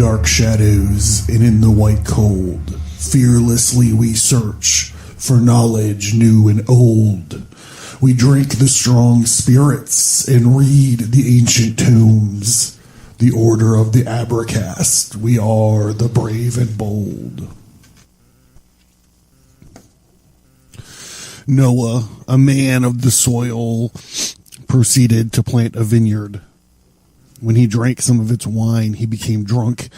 dark shadows and in the white cold, fearlessly we search for knowledge new and old. We drink the strong spirits and read the ancient tomes. The order of the Abracast, we are the brave and bold. Noah, a man of the soil, proceeded to plant a vineyard. When he drank some of its wine, he became drunk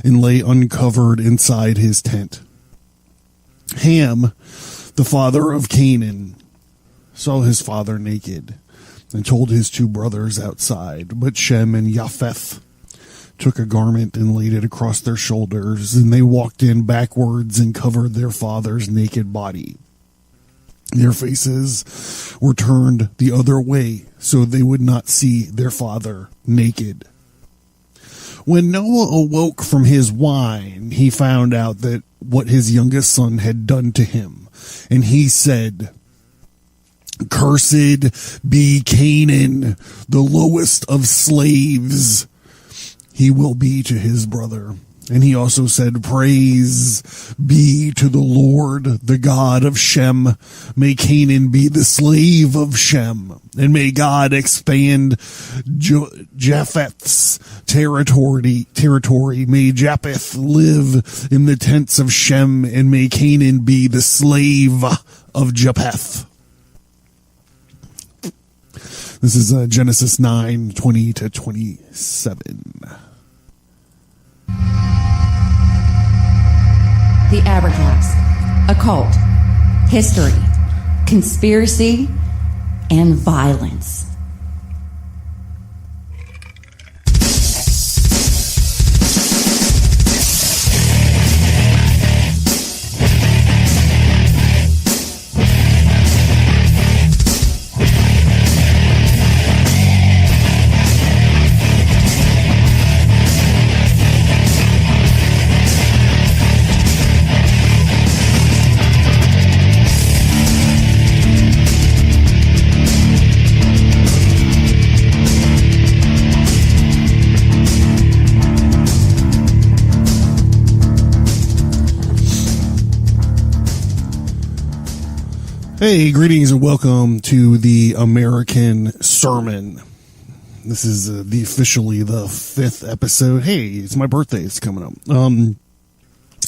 and lay uncovered inside his tent. Ham, the father of Canaan, saw his father naked and told his two brothers outside. But Shem and Japheth took a garment and laid it across their shoulders, and they walked in backwards and covered their father's naked body. Their faces were turned the other way so they would not see their father naked. When Noah awoke from his wine, he found out that what his youngest son had done to him, and he said, "Cursed be Canaan, the lowest of slaves. He will be to his brother." And he also said, "Praise be to the Lord, the God of Shem. May Canaan be the slave of Shem, and may God expand Japheth's territory. May Japheth live in the tents of Shem, and may Canaan be the slave of Japheth." This is Genesis 9:20-27. The Abracast, occult, history, conspiracy, and violence. Hey, greetings and welcome to the American Sermon. This is officially the 5th episode. Hey, it's my birthday. It's coming up.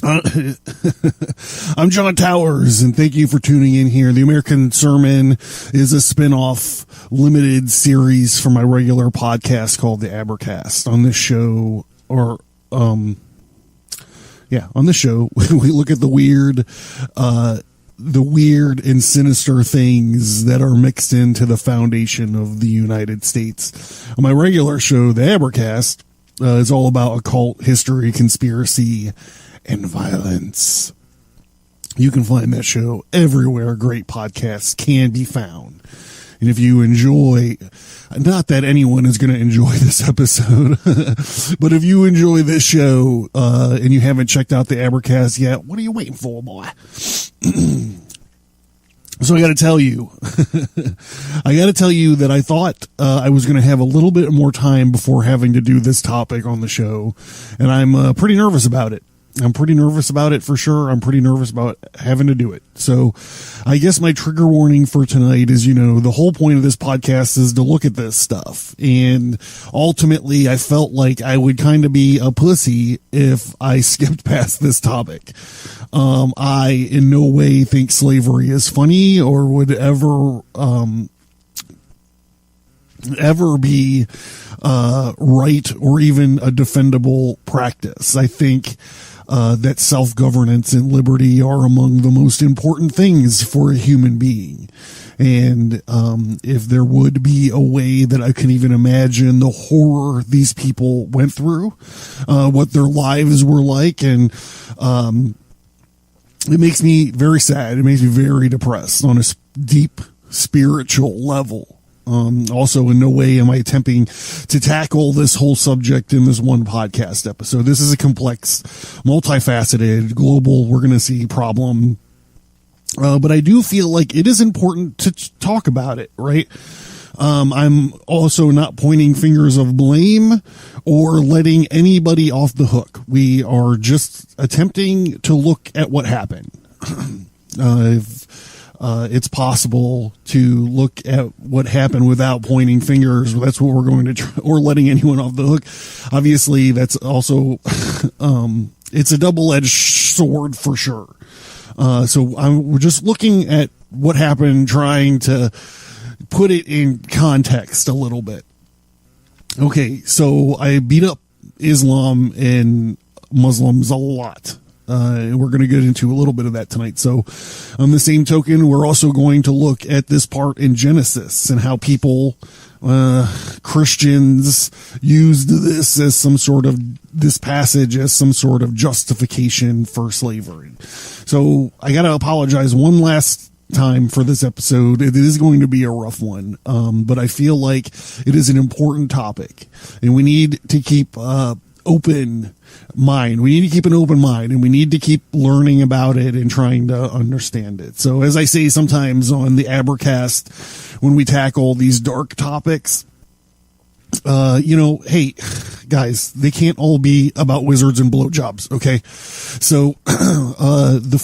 I'm John Towers, and thank you for tuning in here. The American Sermon is a spin-off limited series from my regular podcast called the Abracast. On this show, on this show, we look at the weird and sinister things that are mixed into the foundation of the United States. On my regular show, the Abracast, is all about occult, history, conspiracy, and violence. You can find that show everywhere great podcasts can be found. And if you enjoy, not that anyone is going to enjoy this episode, but if you enjoy this show, and you haven't checked out the Abracast yet, what are you waiting for, boy? So I got to tell you that I thought I was going to have a little bit more time before having to do this topic on the show, and I'm pretty nervous about it. I'm pretty nervous about it for sure. I'm pretty nervous about having to do it. So I guess my trigger warning for tonight is, the whole point of this podcast is to look at this stuff. And ultimately I felt like I would kind of be a pussy if I skipped past this topic. I in no way think slavery is funny or would ever be right or even a defendable practice. I think that self-governance and liberty are among the most important things for a human being. And if there would be a way that I can even imagine the horror these people went through, what their lives were like, and it makes me very sad. It makes me very depressed on a deep spiritual level. Also, in no way am I attempting to tackle this whole subject in this one podcast episode. This is a complex, multifaceted, global, we're going to see problem. But I do feel like it is important to talk about it, right? I'm also not pointing fingers of blame or letting anybody off the hook. We are just attempting to look at what happened. It's possible to look at what happened without pointing fingers. That's what we're going to try, or letting anyone off the hook. Obviously, that's also, it's a double-edged sword for sure. So we're just looking at what happened, trying to put it in context a little bit. Okay, so I beat up Islam and Muslims a lot. We're going to get into a little bit of that tonight. So on the same token, we're also going to look at this part in Genesis and how people, Christians, used this as this passage as some sort of justification for slavery. So I got to apologize one last time for this episode. It is going to be a rough one, but I feel like it is an important topic, and we need to keep open mind. We need to keep an open mind, and we need to keep learning about it and trying to understand it. So as I say sometimes on the Abercast, when we tackle these dark topics, hey guys, they can't all be about wizards and blowjobs. Okay. So, the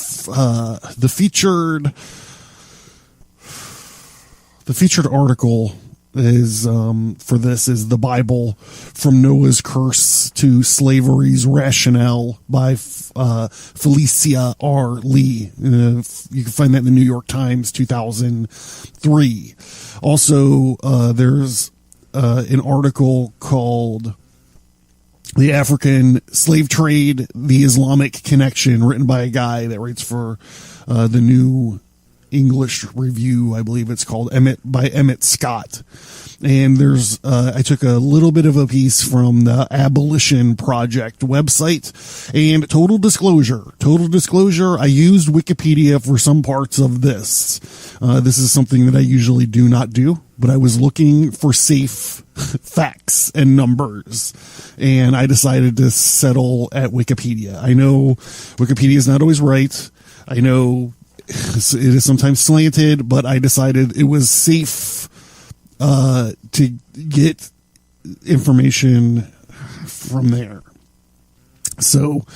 featured article is is The Bible from Noah's Curse to Slavery's Rationale by Felicia R. Lee. You can find that in the New York Times, 2003. Also, there's an article called The African Slave Trade, the Islamic Connection, written by a guy that writes for the New English Review, I believe it's called, by Emmet Scott. And there's I took a little bit of a piece from the Abolition Project website. And total disclosure, I used Wikipedia for some parts of this. This is something that I usually do not do, but I was looking for safe facts and numbers, and I decided to settle at Wikipedia. I know Wikipedia is not always right. I know it is sometimes slanted, but I decided it was safe to get information from there. So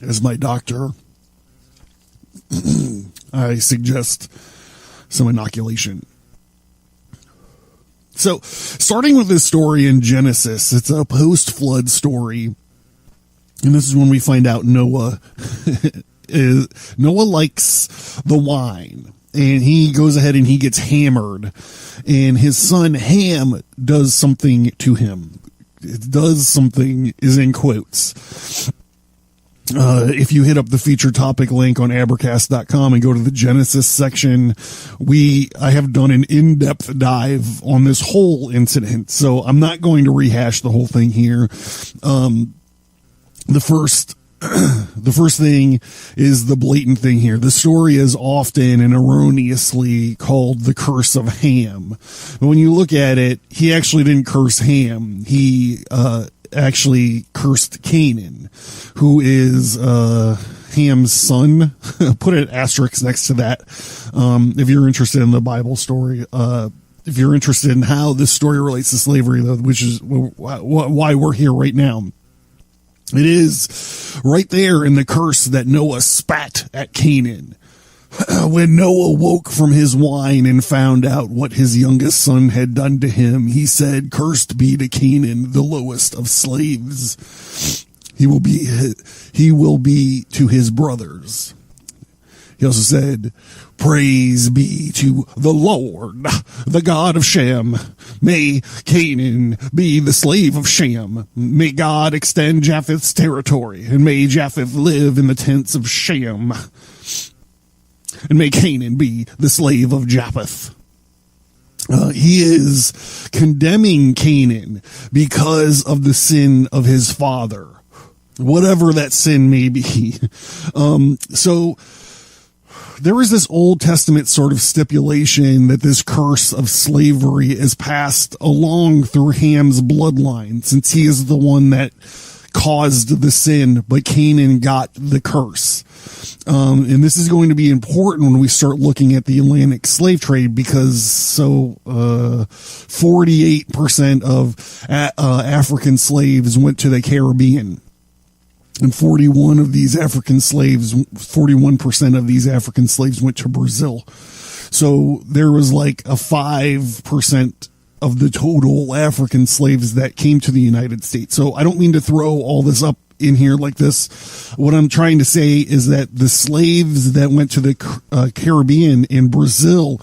as my doctor, I suggest some inoculation. So, starting with this story in Genesis, it's a post-flood story, and this is when we find out Noah likes the wine, and he goes ahead and he gets hammered, and his son Ham does something to him. It does something is in quotes. If you hit up the featured topic link on abercast.com and go to the Genesis section, I have done an in-depth dive on this whole incident, so I'm not going to rehash the whole thing here. The first thing is the blatant thing here. The story is often and erroneously called the curse of Ham. But when you look at it, he actually didn't curse Ham. He, actually cursed Canaan, who is Ham's son. Put an asterisk next to that if you're interested in the Bible story. If you're interested in how this story relates to slavery, which is why we're here right now. It is right there in the curse that Noah spat at Canaan. When Noah woke from his wine and found out what his youngest son had done to him, he said, "Cursed be to Canaan, the lowest of slaves. He will be to his brothers." He also said, "Praise be to the Lord, the God of Shem. May Canaan be the slave of Shem. May God extend Japheth's territory, and may Japheth live in the tents of Shem. And may Canaan be the slave of Japheth." He is condemning Canaan because of the sin of his father, whatever that sin may be. So there is this Old Testament sort of stipulation that this curse of slavery is passed along through Ham's bloodline, since he is the one that caused the sin, but Canaan got the curse. And this is going to be important when we start looking at the Atlantic slave trade, because 48% of African slaves went to the Caribbean. And 41% of these African slaves went to Brazil. So there was like a 5% of the total African slaves that came to the United States. So I don't mean to throw all this up in here like this. What I'm trying to say is that the slaves that went to the Caribbean and Brazil,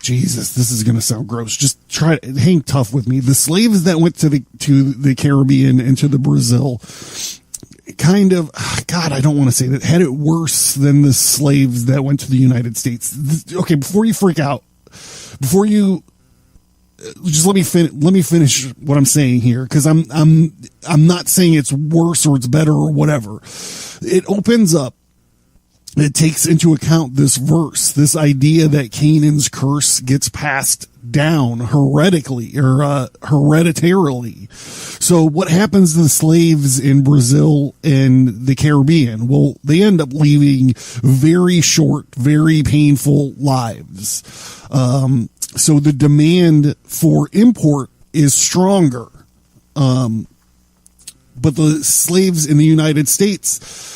Jesus, this is going to sound gross. Just try to hang tough with me. The slaves that went to the Caribbean and to the Brazil kind of, God, I don't want to say that, had it worse than the slaves that went to the United States. Okay, before you freak out, before you just let me finish what I'm saying here, because I'm not saying it's worse or it's better or whatever. It opens up. It takes into account this verse, this idea that Canaan's curse gets passed down hereditarily. So what happens to the slaves in Brazil and the Caribbean? Well, they end up leading very short, very painful lives. So the demand for import is stronger. But the slaves in the United States,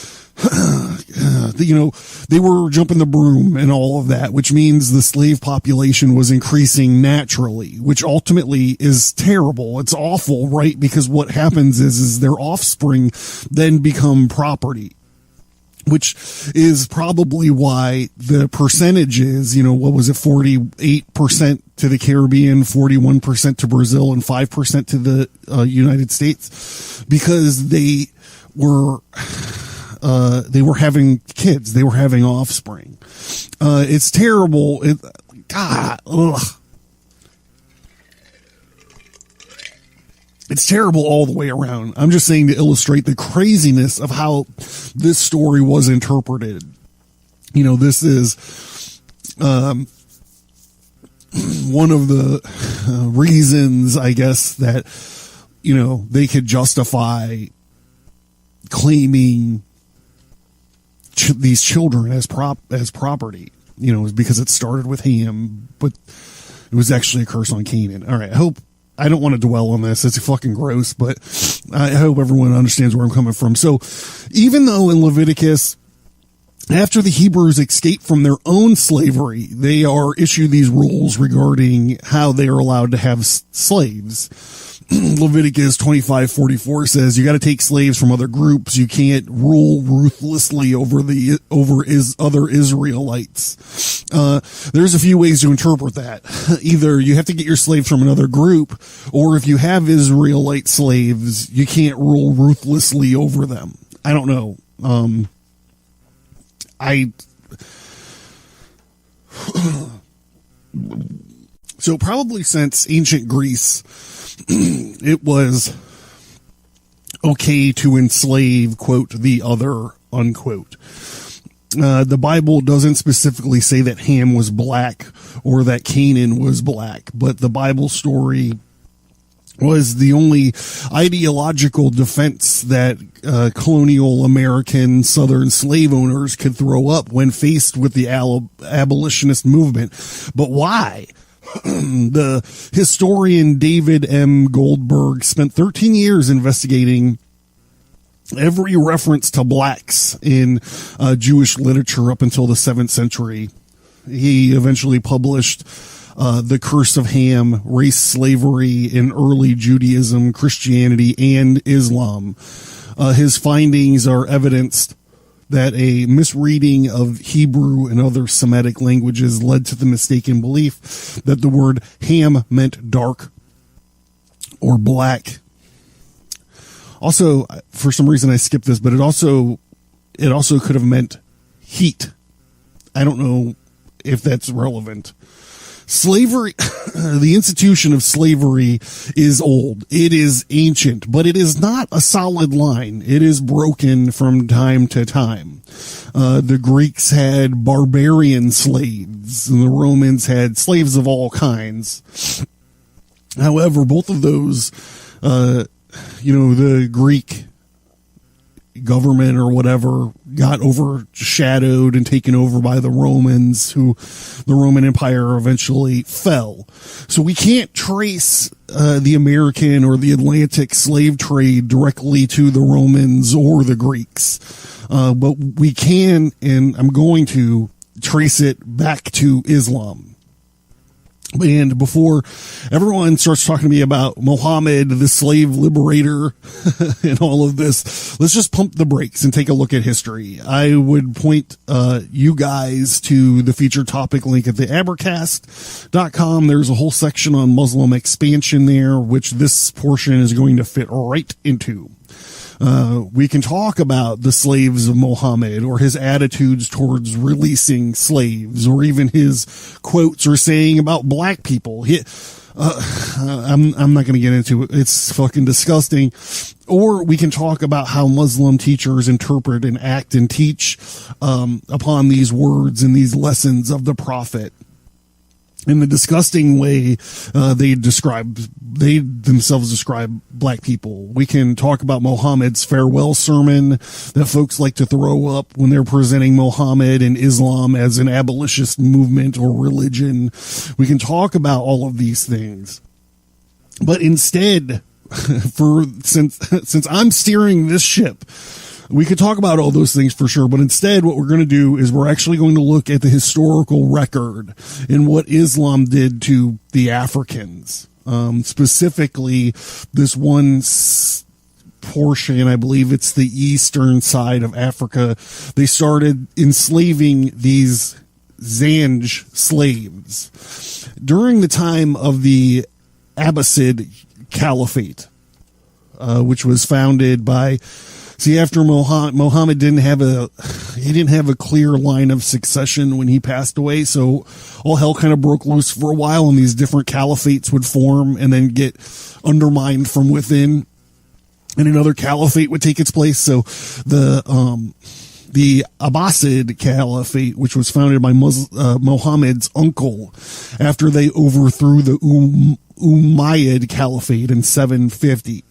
they were jumping the broom and all of that, which means the slave population was increasing naturally, which ultimately is terrible. It's awful, right? Because what happens is their offspring then become property, which is probably why the percentages, what was it, 48% to the Caribbean, 41% to Brazil, and 5% to the United States, because they were having kids, they were having offspring. It's terrible. It's terrible all the way around. I'm just saying to illustrate the craziness of how this story was interpreted. This is one of the reasons, I guess, that, they could justify claiming these children as property, is because it started with Ham, but it was actually a curse on Canaan. All right. I don't want to dwell on this. It's fucking gross, but I hope everyone understands where I'm coming from. So even though in Leviticus, after the Hebrews escape from their own slavery, they are issued these rules regarding how they are allowed to have slaves. Leviticus 25:44 says you got to take slaves from other groups. You can't rule ruthlessly over other Israelites. There's a few ways to interpret that. Either you have to get your slaves from another group, or if you have Israelite slaves, you can't rule ruthlessly over them. I don't know. So probably since ancient Greece, it was okay to enslave, quote, the other, unquote. The Bible doesn't specifically say that Ham was black or that Canaan was black, but the Bible story was the only ideological defense that colonial American Southern slave owners could throw up when faced with the abolitionist movement. But why? The historian David M. Goldberg spent 13 years investigating every reference to blacks in Jewish literature up until the 7th century. He eventually published The Curse of Ham, Race Slavery in Early Judaism, Christianity, and Islam. His findings are evidenced that a misreading of Hebrew and other Semitic languages led to the mistaken belief that the word Ham meant dark or black. Also, for some reason I skipped this, but it also could have meant heat. I don't know if that's relevant. Slavery, the institution of slavery is old. It is ancient, but it is not a solid line. It is broken from time to time. The Greeks had barbarian slaves, and the Romans had slaves of all kinds. However, both of those, the Greek government or whatever got overshadowed and taken over by the Romans, who the Roman Empire eventually fell. So we can't trace the American or the Atlantic slave trade directly to the Romans or the Greeks. But we can, and I'm going to trace it back to Islam. And before everyone starts talking to me about Muhammad, the slave liberator, and all of this, let's just pump the brakes and take a look at history. I would point you guys to the featured topic link at the abercast.com. There's a whole section on Muslim expansion there, which this portion is going to fit right into. We can talk about the slaves of Muhammad, or his attitudes towards releasing slaves, or even his quotes or saying about black people. I'm not going to get into it. It's fucking disgusting. Or we can talk about how Muslim teachers interpret and act and teach upon these words and these lessons of the Prophet. In the disgusting way they themselves describe black people. We can talk about Muhammad's farewell sermon that folks like to throw up when they're presenting Muhammad and Islam as an abolitionist movement or religion. We can talk about all of these things. But instead, since I'm steering this ship, we could talk about all those things for sure, but instead what we're going to do is we're actually going to look at the historical record and what Islam did to the Africans. Specifically, this one portion, I believe it's the eastern side of Africa, they started enslaving these Zanj slaves during the time of the Abbasid Caliphate, which was founded by... See, after Muhammad didn't have a clear line of succession when he passed away, so all hell kind of broke loose for a while, and these different caliphates would form and then get undermined from within, and another caliphate would take its place. So the Abbasid Caliphate, which was founded by Muhammad's uncle, after they overthrew the Umayyad Caliphate in 750.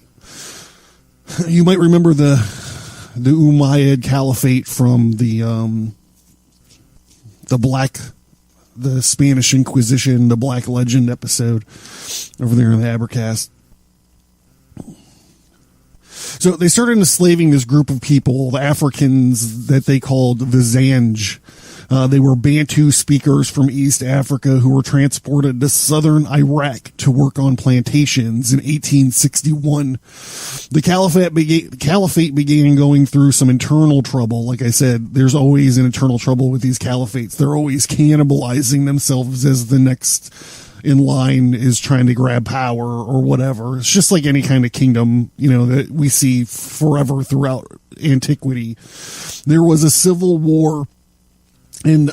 You might remember the Umayyad Caliphate from the Spanish Inquisition, the Black Legend episode over there in the Abercast. So they started enslaving this group of people, the Africans that they called the Zanj. They were Bantu speakers from East Africa who were transported to southern Iraq to work on plantations in 1861. The caliphate began going through some internal trouble. Like I said, there's always an internal trouble with these caliphates. They're always cannibalizing themselves as the next in line is trying to grab power or whatever. It's just like any kind of kingdom, that we see forever throughout antiquity. There was a civil war, and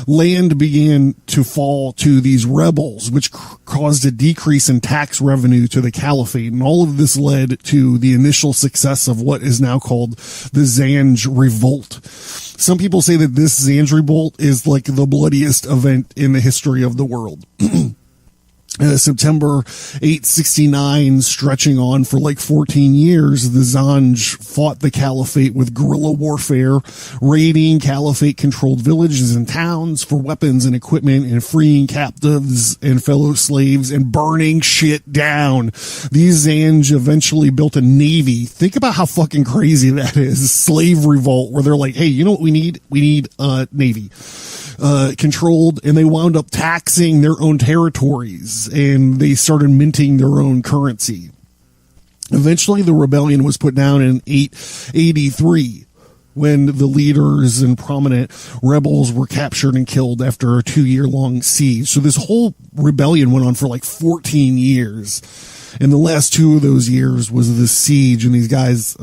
land began to fall to these rebels, which caused a decrease in tax revenue to the caliphate. And all of this led to the initial success of what is now called the Zanj Revolt. Some people say that this Zanj Revolt is like the bloodiest event in the history of the world. September 869, stretching on for like 14 years, the Zanj fought the caliphate with guerrilla warfare, raiding caliphate-controlled villages and towns for weapons and equipment, and freeing captives and fellow slaves, and burning shit down. These Zanj eventually built a navy. Think about how fucking crazy that is. Slave revolt, where they're like, hey, you know what we need? We need a navy. Controlled, and they wound up taxing their own territories, and they started minting their own currency. Eventually, the rebellion was put down in 883, when the leaders and prominent rebels were captured and killed after a 2-year-long siege. So this whole rebellion went on for like 14 years. And the last 2 of those years was the siege, and these guys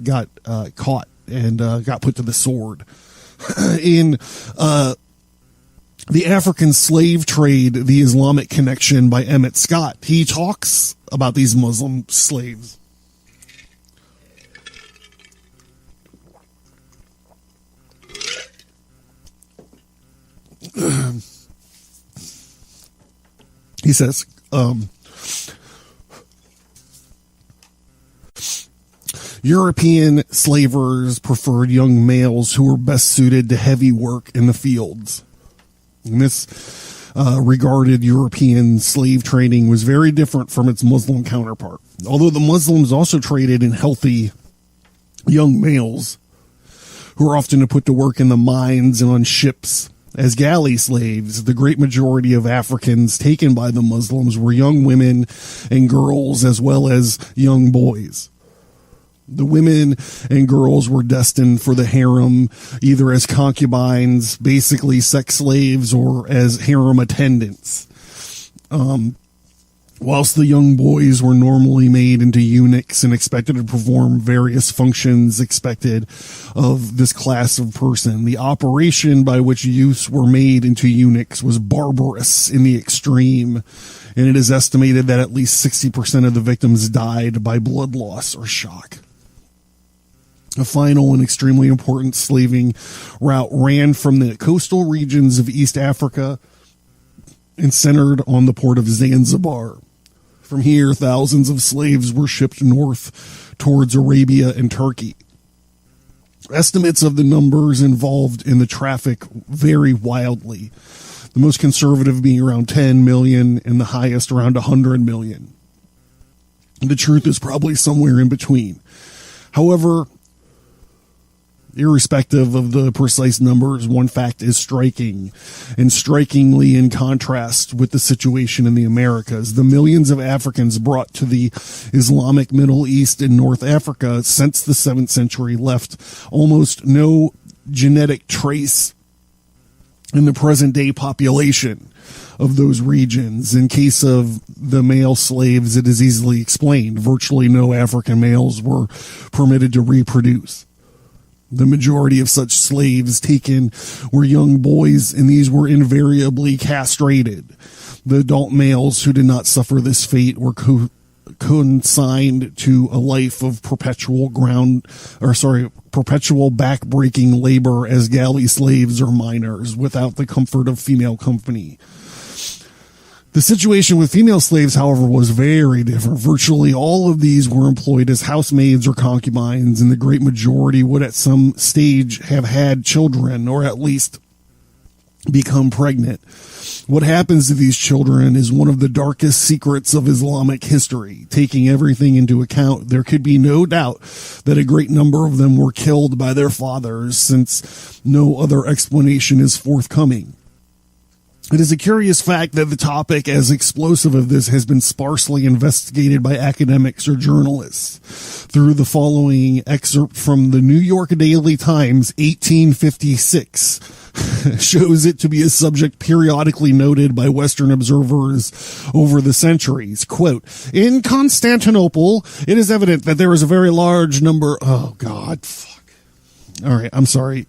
got caught and got put to the sword. In The African Slave Trade, The Islamic Connection by Emmet Scott, he talks about these Muslim slaves. He says, European slavers preferred young males who were best suited to heavy work in the fields. And this regarded European slave trading was very different from its Muslim counterpart. Although the Muslims also traded in healthy young males who were often put to work in the mines and on ships as galley slaves, the great majority of Africans taken by the Muslims were young women and girls as well as young boys. The women and girls were destined for the harem, either as concubines, basically sex slaves, or as harem attendants. Whilst the young boys were normally made into eunuchs and expected to perform various functions expected of this class of person, the operation by which youths were made into eunuchs was barbarous in the extreme, and it is estimated that at least 60% of the victims died by blood loss or shock. A final and extremely important slaving route ran from the coastal regions of East Africa and centered on the port of Zanzibar. From here, thousands of slaves were shipped north towards Arabia and Turkey. Estimates of the numbers involved in the traffic vary wildly, the most conservative being around 10 million and the highest around 100 million. The truth is probably somewhere in between. However, irrespective of the precise numbers, one fact is striking, and strikingly in contrast with the situation in the Americas. The millions of Africans brought to the Islamic Middle East and North Africa since the 7th century left almost no genetic trace in the present-day population of those regions. In case of the male slaves, it is easily explained. Virtually no African males were permitted to reproduce. The majority of such slaves taken were young boys, and these were invariably castrated. The adult males who did not suffer this fate were consigned to a life of perpetual back-breaking labor as galley slaves or miners without the comfort of female company. The situation with female slaves, however, was very different. Virtually all of these were employed as housemaids or concubines, and the great majority would at some stage have had children or at least become pregnant. What happens to these children is one of the darkest secrets of Islamic history. Taking everything into account, there could be no doubt that a great number of them were killed by their fathers, since no other explanation is forthcoming. It is a curious fact that the topic as explosive of this has been sparsely investigated by academics or journalists. Through the following excerpt from the New York Daily Times, 1856, shows it to be a subject periodically noted by Western observers over the centuries. Quote, "In Constantinople, it is evident that there is a very large number..." Oh, God. Fuck. All right, I'm sorry.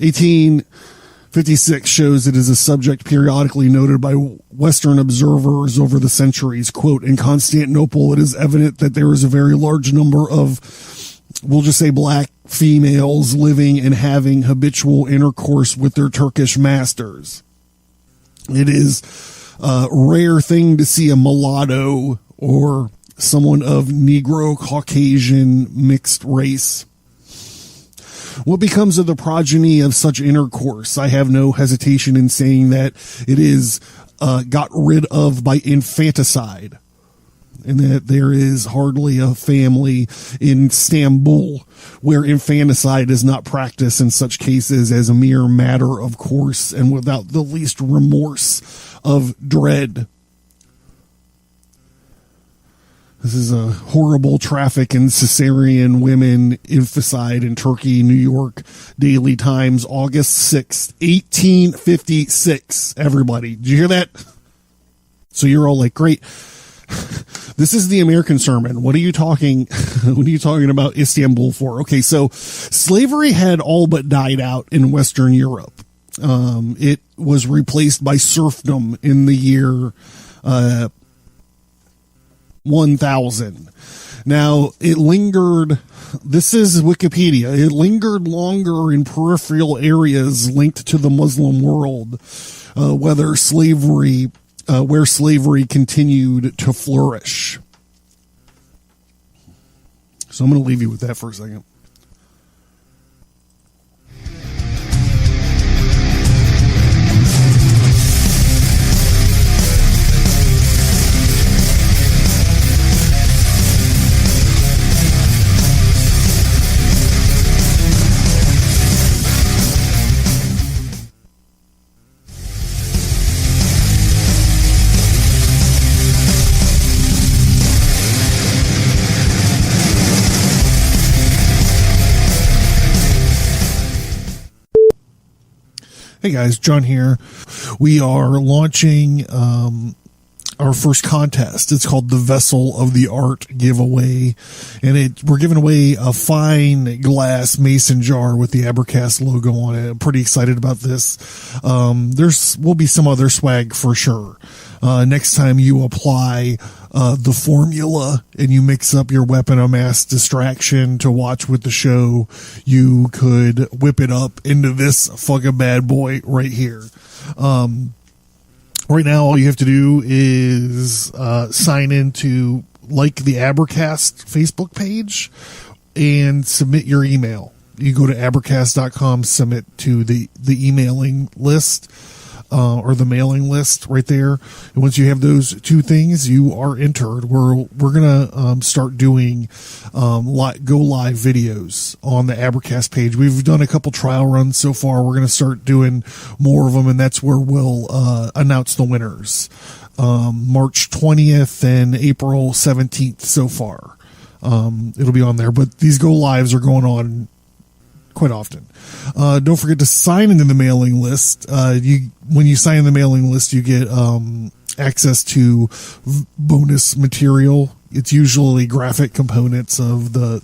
1856 shows it is a subject periodically noted by Western observers over the centuries. Quote, "In Constantinople, it is evident that there is a very large number of, we'll just say, black females living and having habitual intercourse with their Turkish masters. It is a rare thing to see a mulatto or someone of Negro, Caucasian, mixed race. What becomes of the progeny of such intercourse? I have no hesitation in saying that it is got rid of by infanticide, and that there is hardly a family in Istanbul where infanticide is not practiced in such cases as a mere matter of course and without the least remorse of dread. This is a horrible traffic in Caesarean women, infanticide in Turkey, New York Daily Times, August 6th, 1856. Everybody, did you hear that? So you're all like, great. This is the American sermon. What are you talking about Istanbul for? Okay, so slavery had all but died out in Western Europe. It was replaced by serfdom in the year 1000. Now, it lingered, this is Wikipedia, it lingered longer in peripheral areas linked to the Muslim world, where slavery continued to flourish. So I'm going to leave you with that for a second. Hey guys, John here. We are launching our first contest. It's called the Vessel of the Art giveaway, and we're giving away a fine glass mason jar with the Abercast logo on it. I'm pretty excited about this. Will be some other swag for sure. Next time you apply the formula and you mix up your weapon of mass distraction to watch with the show, you could whip it up into this fucking bad boy right here. Right now, all you have to do is sign in to like the Abercast Facebook page and submit your email. You go to abercast.com, submit to the emailing list. Or the mailing list right there. And once you have those two things, you are entered. We're gonna start doing go live videos on the Abercast page. We've done a couple trial runs so far. We're gonna start doing more of them, and that's where we'll announce the winners. March 20th and April 17th so far. It'll be on there, but these go lives are going on quite often. Don't forget to sign into the mailing list. When you sign in the mailing list, you get access to bonus material. It's usually graphic components of the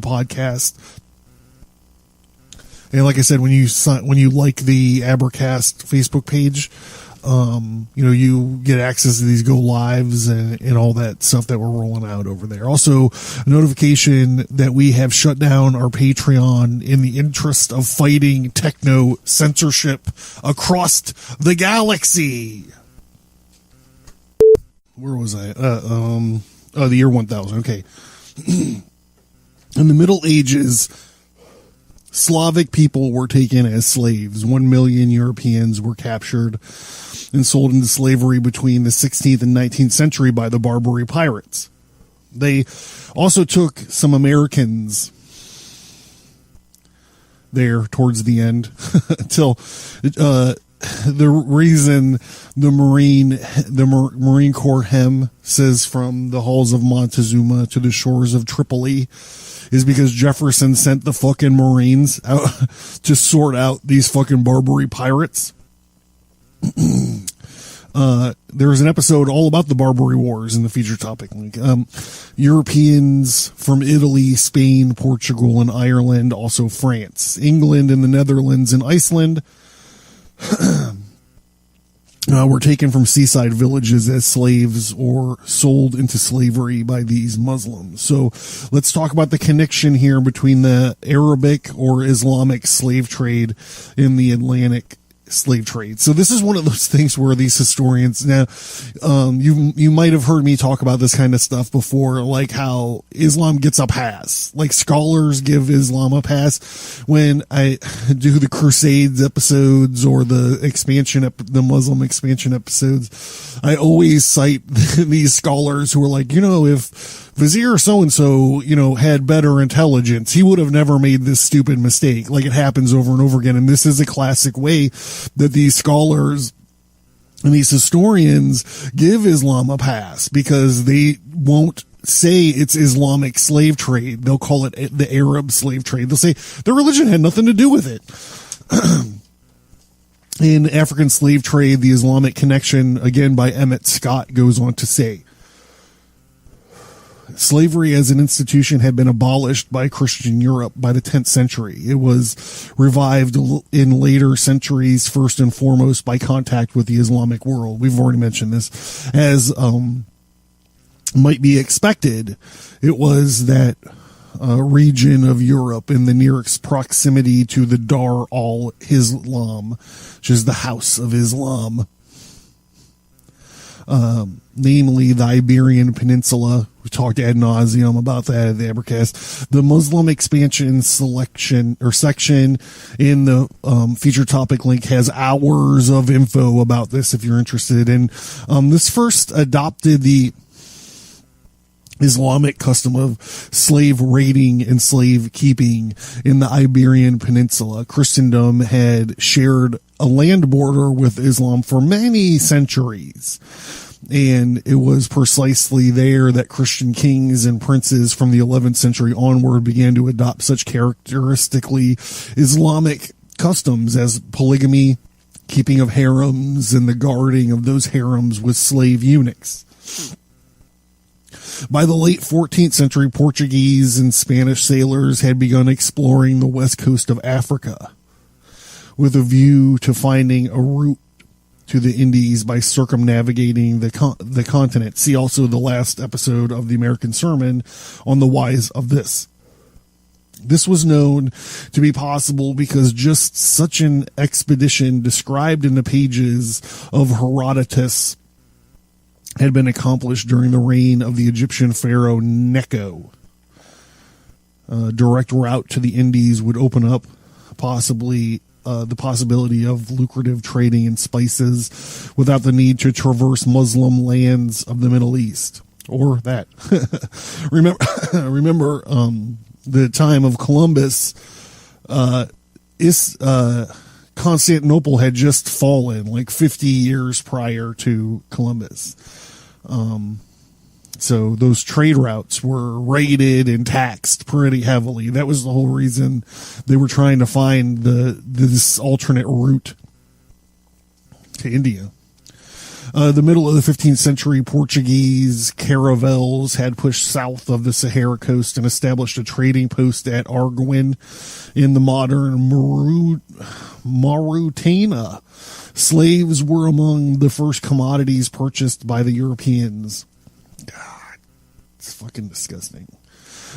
podcast. And like I said, when you like the Abercast Facebook page, you get access to these go lives and all that stuff that we're rolling out over there. Also, a notification that we have shut down our Patreon in the interest of fighting techno censorship across the galaxy. Where was I? The year 1000. Okay. In the Middle Ages, Slavic people were taken as slaves. 1 million Europeans were captured and sold into slavery between the 16th and 19th century by the Barbary pirates. They also took some Americans there towards the end until the reason the Marine Corps hem says from the halls of Montezuma to the shores of Tripoli is because Jefferson sent the fucking Marines out to sort out these fucking Barbary pirates. There was an episode all about the Barbary Wars in the feature topic link. Europeans from Italy, Spain, Portugal, and Ireland, also France, England, and the Netherlands and Iceland were taken from seaside villages as slaves or sold into slavery by these Muslims. So let's talk about the connection here between the Arabic or Islamic slave trade and the Atlantic slave trade. So this is one of those things where these historians, now you might have heard me talk about this kind of stuff before, like how Islam gets a pass, like scholars give Islam a pass. When I do the Crusades episodes or the Muslim expansion episodes, I always cite these scholars who are like, if Vizier so-and-so, had better intelligence, he would have never made this stupid mistake. Like, it happens over and over again. And this is a classic way that these scholars and these historians give Islam a pass, because they won't say it's Islamic slave trade. They'll call it the Arab slave trade. They'll say the religion had nothing to do with it. In African slave trade, the Islamic connection, again by Emmet Scott, goes on to say, slavery as an institution had been abolished by Christian Europe by the 10th century. It was revived in later centuries, first and foremost by contact with the Islamic world. We've already mentioned this. As might be expected, it was that region of Europe in the nearest proximity to the Dar al-Islam, which is the House of Islam. namely the Iberian Peninsula. We talked ad nauseum about that at the Abercast. The Muslim expansion section in the feature topic link has hours of info about this if you're interested. And this first adopted the Islamic custom of slave raiding and slave keeping in the Iberian Peninsula. Christendom had shared a land border with Islam for many centuries. And it was precisely there that Christian kings and princes from the 11th century onward began to adopt such characteristically Islamic customs as polygamy, keeping of harems, and the guarding of those harems with slave eunuchs. By the late 14th century, Portuguese and Spanish sailors had begun exploring the west coast of Africa with a view to finding a route to the Indies by circumnavigating the continent. See also the last episode of the American Sermon on the whys of this. This was known to be possible because just such an expedition described in the pages of Herodotus had been accomplished during the reign of the Egyptian pharaoh Necho. A direct route to the Indies would open up the possibility of lucrative trading in spices without the need to traverse Muslim lands of the Middle East. Or that. Remember the time of Columbus, Constantinople had just fallen like 50 years prior to Columbus. So those trade routes were raided and taxed pretty heavily. That was the whole reason they were trying to find this alternate route to India. The middle of the 15th century, Portuguese caravels had pushed south of the Sahara coast and established a trading post at Arguin in the modern Mauritania. Slaves were among the first commodities purchased by the Europeans. God, it's fucking disgusting.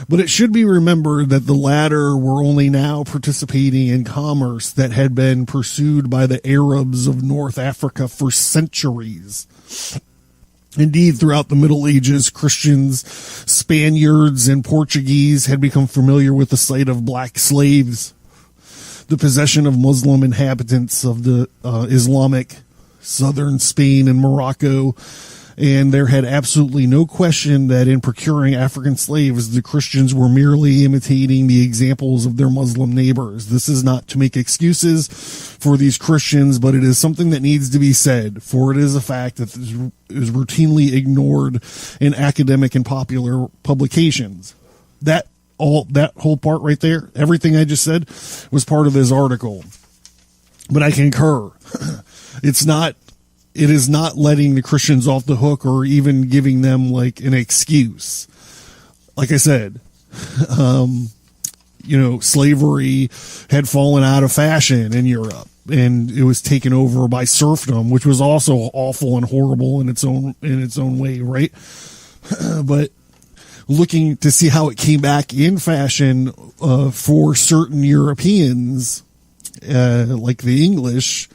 But it should be remembered that the latter were only now participating in commerce that had been pursued by the Arabs of North Africa for centuries. Indeed, throughout the Middle Ages, Christians, Spaniards, and Portuguese had become familiar with the sight of black slaves. The possession of Muslim inhabitants of the Islamic southern Spain and Morocco, and there had absolutely no question that in procuring African slaves, the Christians were merely imitating the examples of their Muslim neighbors. This is not to make excuses for these Christians, but it is something that needs to be said, for it is a fact that is routinely ignored in academic and popular publications. That whole part right there, everything I just said, was part of this article. But I concur. It is not letting the Christians off the hook or even giving them like an excuse. Like I said, slavery had fallen out of fashion in Europe and it was taken over by serfdom, which was also awful and horrible in its own way, right? But looking to see how it came back in fashion for certain Europeans, like the English,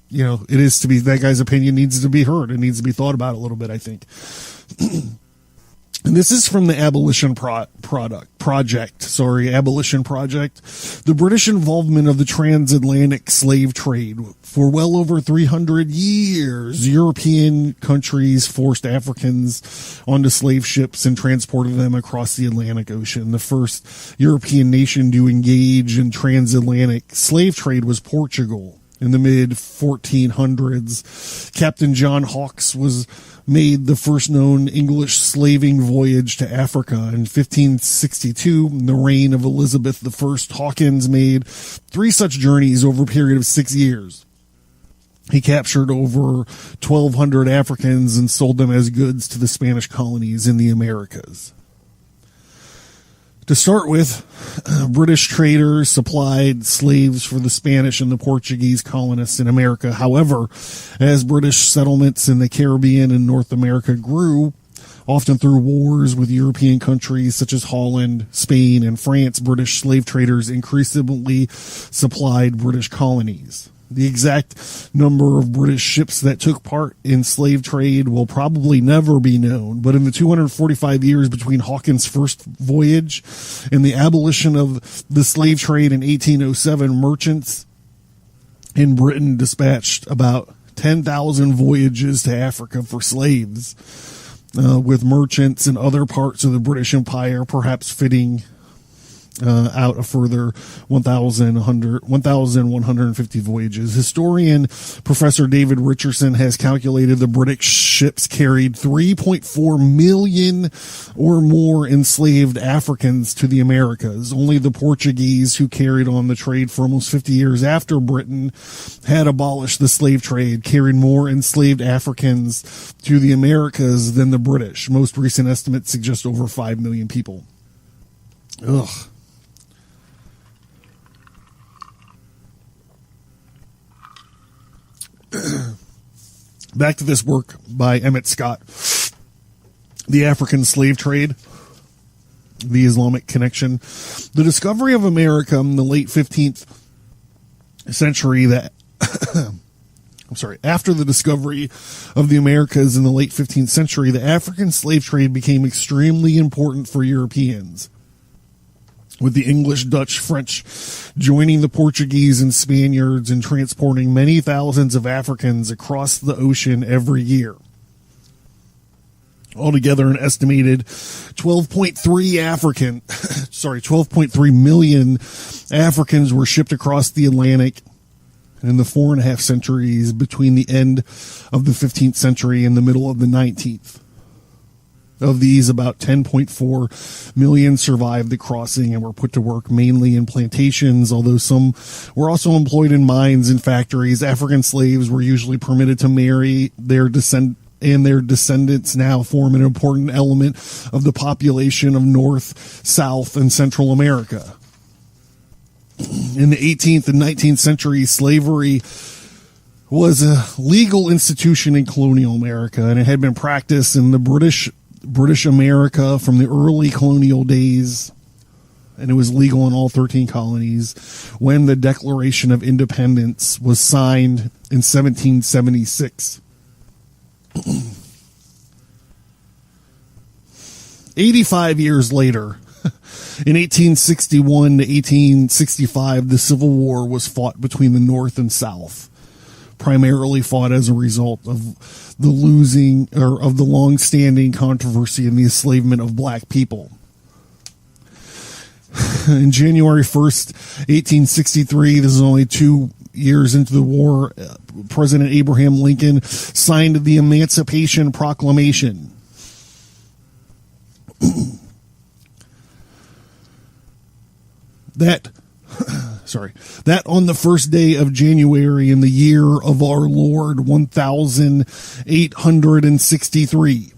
it is to be, that guy's opinion needs to be heard. It needs to be thought about a little bit, I think. And this is from the Abolition Project. The British involvement of the transatlantic slave trade. For well over 300 years, European countries forced Africans onto slave ships and transported them across the Atlantic Ocean. The first European nation to engage in transatlantic slave trade was Portugal. In the mid-1400s, Captain John Hawkes was made the first known English slaving voyage to Africa. In 1562, in the reign of Elizabeth I, Hawkins made 3 such journeys over a period of 6 years. He captured over 1,200 Africans and sold them as goods to the Spanish colonies in the Americas. To start with, British traders supplied slaves for the Spanish and the Portuguese colonists in America. However, as British settlements in the Caribbean and North America grew, often through wars with European countries such as Holland, Spain, and France, British slave traders increasingly supplied British colonies. The exact number of British ships that took part in slave trade will probably never be known, but in the 245 years between Hawkins' first voyage and the abolition of the slave trade in 1807, merchants in Britain dispatched about 10,000 voyages to Africa for slaves, with merchants in other parts of the British Empire perhaps fitting out a further 1,150 voyages. Historian Professor David Richardson has calculated the British ships carried 3.4 million or more enslaved Africans to the Americas. Only the Portuguese, who carried on the trade for almost 50 years after Britain had abolished the slave trade, carried more enslaved Africans to the Americas than the British. Most recent estimates suggest over 5 million people. Ugh. Back to this work by Emmet Scott, The African Slave Trade, the Islamic Connection. The discovery of America in the late 15th century after the discovery of the Americas in the late 15th century, the African slave trade became extremely important for Europeans, with the English, Dutch, French joining the Portuguese and Spaniards in transporting many thousands of Africans across the ocean every year. Altogether, an estimated 12.3 million Africans were shipped across the Atlantic in the 4.5 centuries between the end of the 15th century and the middle of the 19th. Of these, about 10.4 million survived the crossing and were put to work mainly in plantations, although some were also employed in mines and factories. African slaves were usually permitted to marry their descendants now form an important element of the population of North, South, and Central America. In the 18th and 19th centuries, slavery was a legal institution in colonial America, and it had been practiced in the British America from the early colonial days, and it was legal in all 13 colonies when the Declaration of Independence was signed in 1776. 85 years later, in 1861 to 1865, the Civil War was fought between the North and South, primarily fought as a result of the long-standing controversy in the enslavement of black people. In January 1st, 1863, this is only 2 years into the war, President Abraham Lincoln signed the Emancipation Proclamation. That on the first day of January in the year of our Lord 1863,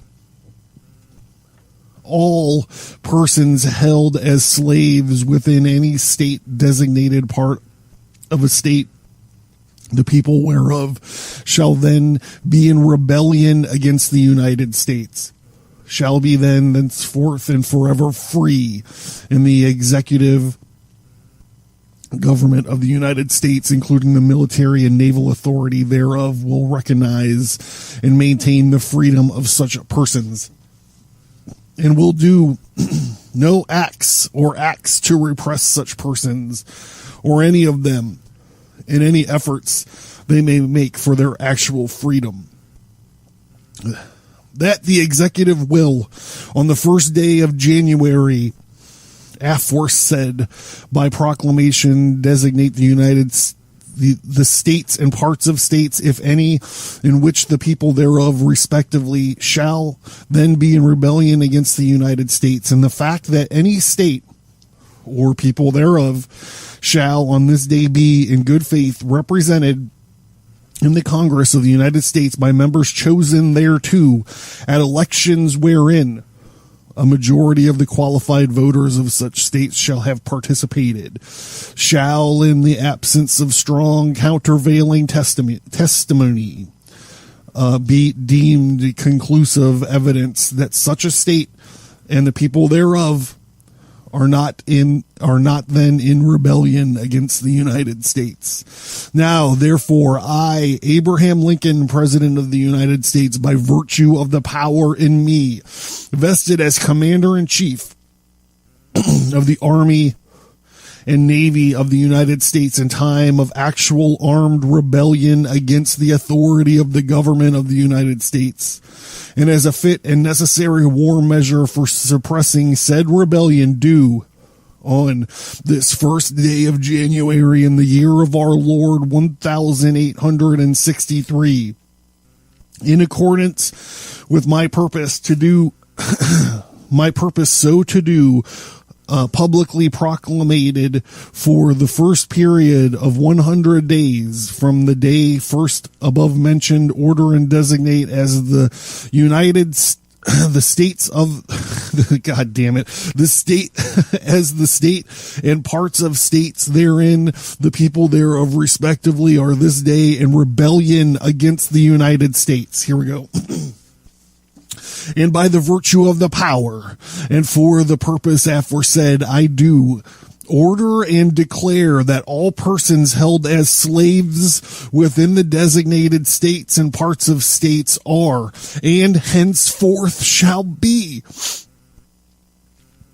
all persons held as slaves within any state designated part of a state, the people whereof shall then be in rebellion against the United States, shall be then thenceforth and forever free, and the executive government of the United States, including the military and naval authority thereof, will recognize and maintain the freedom of such persons, and will do no acts to repress such persons or any of them in any efforts they may make for their actual freedom. That the executive will, on the first day of January, aforesaid by proclamation, designate the states and parts of states, if any, in which the people thereof respectively shall then be in rebellion against the United States, and the fact that any state or people thereof shall on this day be in good faith represented in the Congress of the United States by members chosen thereto at elections wherein a majority of the qualified voters of such states shall have participated, shall, in the absence of strong countervailing testimony, be deemed conclusive evidence that such a state and the people thereof are not then in rebellion against the United States. Now, therefore, I, Abraham Lincoln, President of the United States, by virtue of the power in me, vested as Commander-in-Chief of the Army and Navy of the United States in time of actual armed rebellion against the authority of the government of the United States, and as a fit and necessary war measure for suppressing said rebellion, do on this first day of January in the year of our Lord 1863, in accordance with my purpose to do publicly proclamated for the first period of 100 days from the day first above mentioned, order and designate as the states of God damn it, the state as the state and parts of states therein, the people thereof respectively, are this day in rebellion against the United States. Here we go. And by the virtue of the power, and for the purpose aforesaid, I do order and declare that all persons held as slaves within the designated states and parts of states are, and henceforth shall be,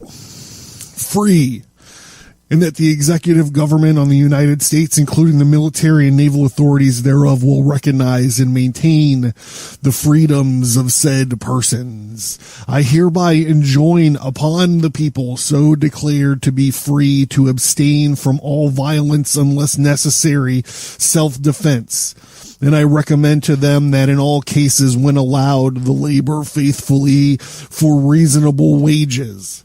free, and that the executive government on the United States, including the military and naval authorities thereof, will recognize and maintain the freedoms of said persons. I hereby enjoin upon the people so declared to be free to abstain from all violence unless necessary self-defense. And I recommend to them that in all cases, when allowed, the labor faithfully for reasonable wages.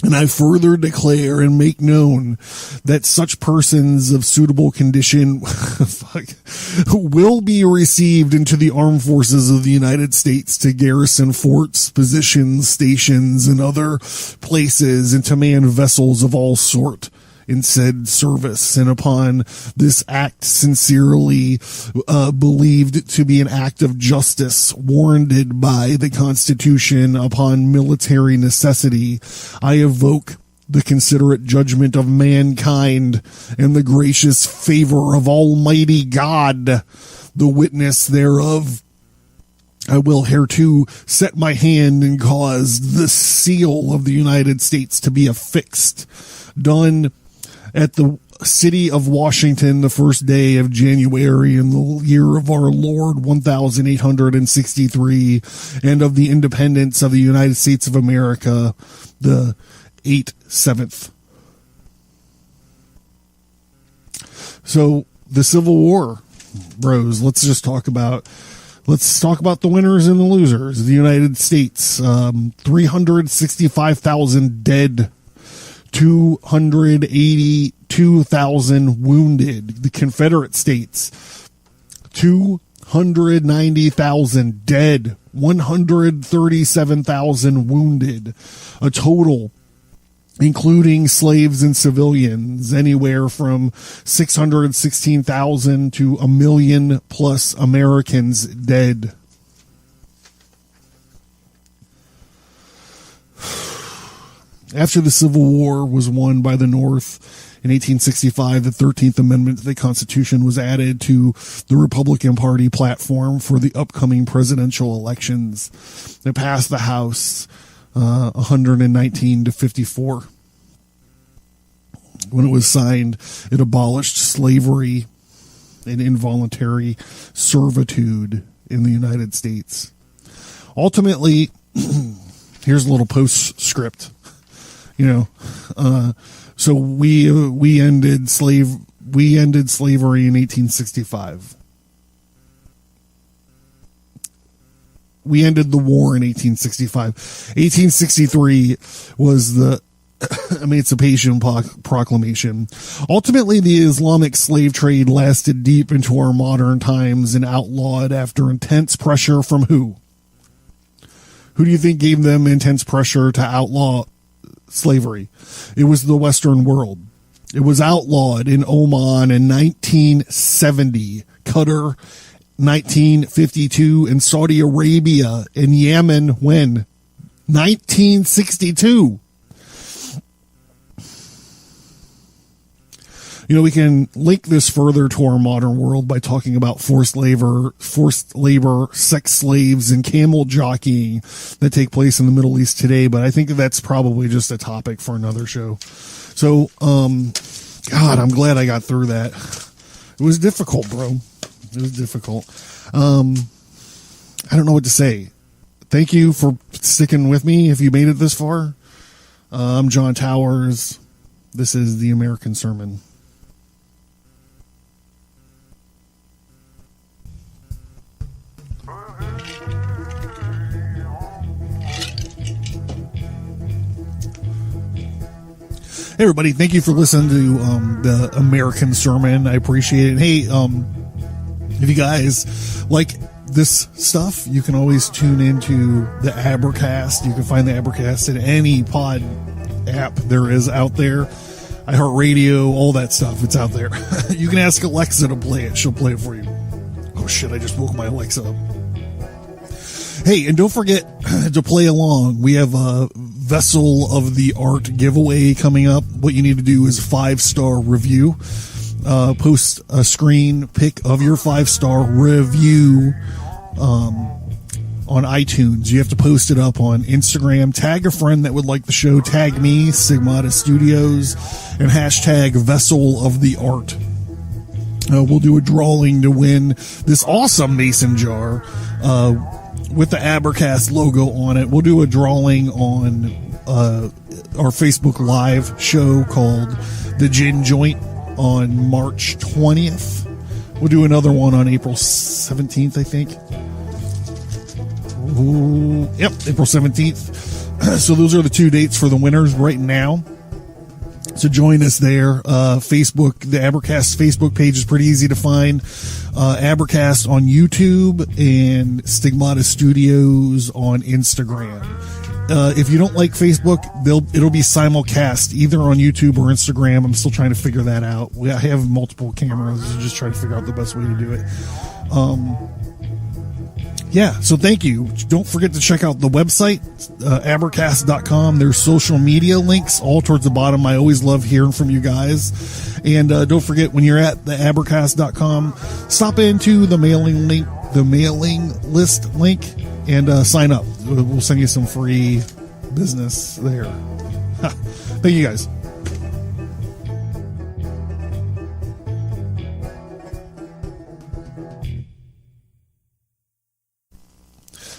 And I further declare and make known that such persons of suitable condition will be received into the armed forces of the United States to garrison forts, positions, stations, and other places, and to man vessels of all sort in said service, and upon this act sincerely believed to be an act of justice warranted by the Constitution upon military necessity, I evoke the considerate judgment of mankind and the gracious favor of Almighty God, the witness thereof. I will hereto set my hand and cause the seal of the United States to be affixed, done at the city of Washington, the first day of January in the year of our Lord 1863, and of the independence of the United States of America, the 7th. So the Civil War, bros. Let's talk about the winners and the losers. The United States, 365,000 dead. 282,000 wounded. The Confederate States, 290,000 dead, 137,000 wounded. A total, including slaves and civilians, anywhere from 616,000 to 1 million plus Americans dead. After the Civil War was won by the North in 1865, the 13th Amendment to the Constitution was added to the Republican Party platform for the upcoming presidential elections. It passed the House 119 to 54. When it was signed, it abolished slavery and involuntary servitude in the United States. Ultimately, here's a little postscript. So we ended slavery in 1865. We ended the war in 1865. 1863 was the Emancipation Proclamation. Ultimately, the Islamic slave trade lasted deep into our modern times and outlawed after intense pressure from who? Who do you think gave them intense pressure to outlaw slavery? It was the Western world. It was outlawed in Oman in 1970, Qatar 1952, and Saudi Arabia and Yemen when 1962. We can link this further to our modern world by talking about forced labor, sex slaves, and camel jockeying that take place in the Middle East today. But I think that's probably just a topic for another show. So, God, I'm glad I got through that. It was difficult, bro. It was difficult. I don't know what to say. Thank you for sticking with me if you made it this far. I'm John Towers. This is The American Sermon. Hey everybody, thank you for listening to the American Sermon. I appreciate it. Hey, if you guys like this stuff, you can always tune into the Abercast. You can find the Abercast in any pod app there is out there. iHeartRadio, all that stuff, it's out there. You can ask Alexa to play it. She'll play it for you. Oh shit, I just woke my Alexa up. Hey, and don't forget to play along. We have a Vessel of the Art giveaway coming up. What you need to do is 5-star review. Post a screen pic of your 5-star review on iTunes. You have to post it up on Instagram. Tag a friend that would like the show. Tag me, Stigmata Studios, and hashtag Vessel of the Art. We'll do a drawing to win this awesome mason jar with the Abercast logo on it. We'll do a drawing on our Facebook Live show called The Gin Joint on March 20th. We'll do another one on April 17th, I think. Ooh, yep, April 17th. So those are the 2 dates for the winners right now. So join us there. Facebook, the Abercast Facebook page is pretty easy to find. Abercast on YouTube and Stigmata Studios on Instagram. If you don't like Facebook, it'll be simulcast either on YouTube or Instagram. I'm still trying to figure that out. I have multiple cameras, just trying to figure out the best way to do it. Yeah, so thank you. Don't forget to check out the website, abercast.com. There's social media links all towards the bottom. I always love hearing from you guys. And don't forget, when you're at the abercast.com, stop into the mailing list link and sign up. We'll send you some free business there. Thank you guys.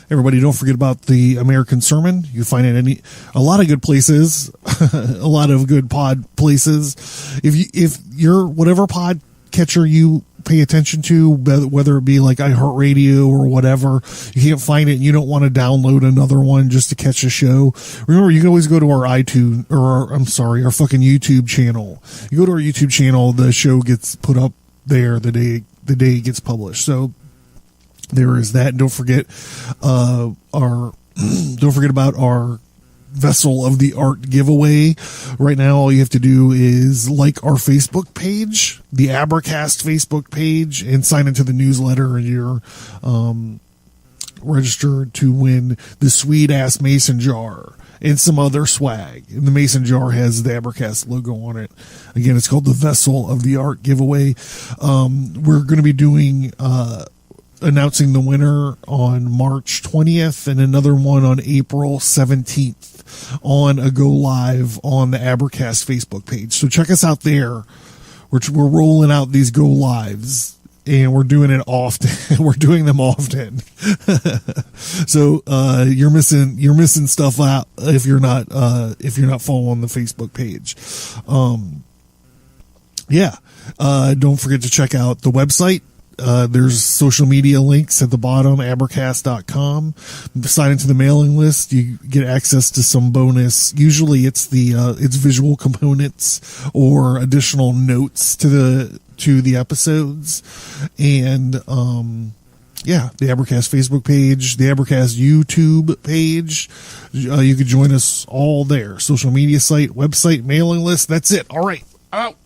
Everybody, don't forget about the American Sermon. You find it a lot of good places, a lot of good pod places. If you're whatever pod catcher you pay attention to, whether it be like iHeartRadio or whatever, you can't find it and you don't want to download another one just to catch a show. Remember, you can always go to our iTunes or our fucking YouTube channel. You go to our YouTube channel, the show gets put up there the day it gets published. So there is that. And don't forget about our Vessel of the Art giveaway. Right now, all you have to do is like our Facebook page, the Abercast Facebook page, and sign into the newsletter, and you're registered to win the sweet ass mason jar and some other swag. And the mason jar has the Abercast logo on it. Again, it's called the Vessel of the Art giveaway. We're going to be doing announcing the winner on March 20th and another one on April 17th on a go live on the Abercast Facebook page. So check us out there. We're rolling out these go lives and we're doing it often. We're doing them often. So you're missing stuff out if you're not following the Facebook page. Don't forget to check out the website. There's social media links at the bottom, abercast.com. Sign into the mailing list. You get access to some bonus. Usually it's it's visual components or additional notes to the episodes. And, the Abercast Facebook page, the Abercast YouTube page. You could join us all there. Social media site, website, mailing list. That's it. All right. Out.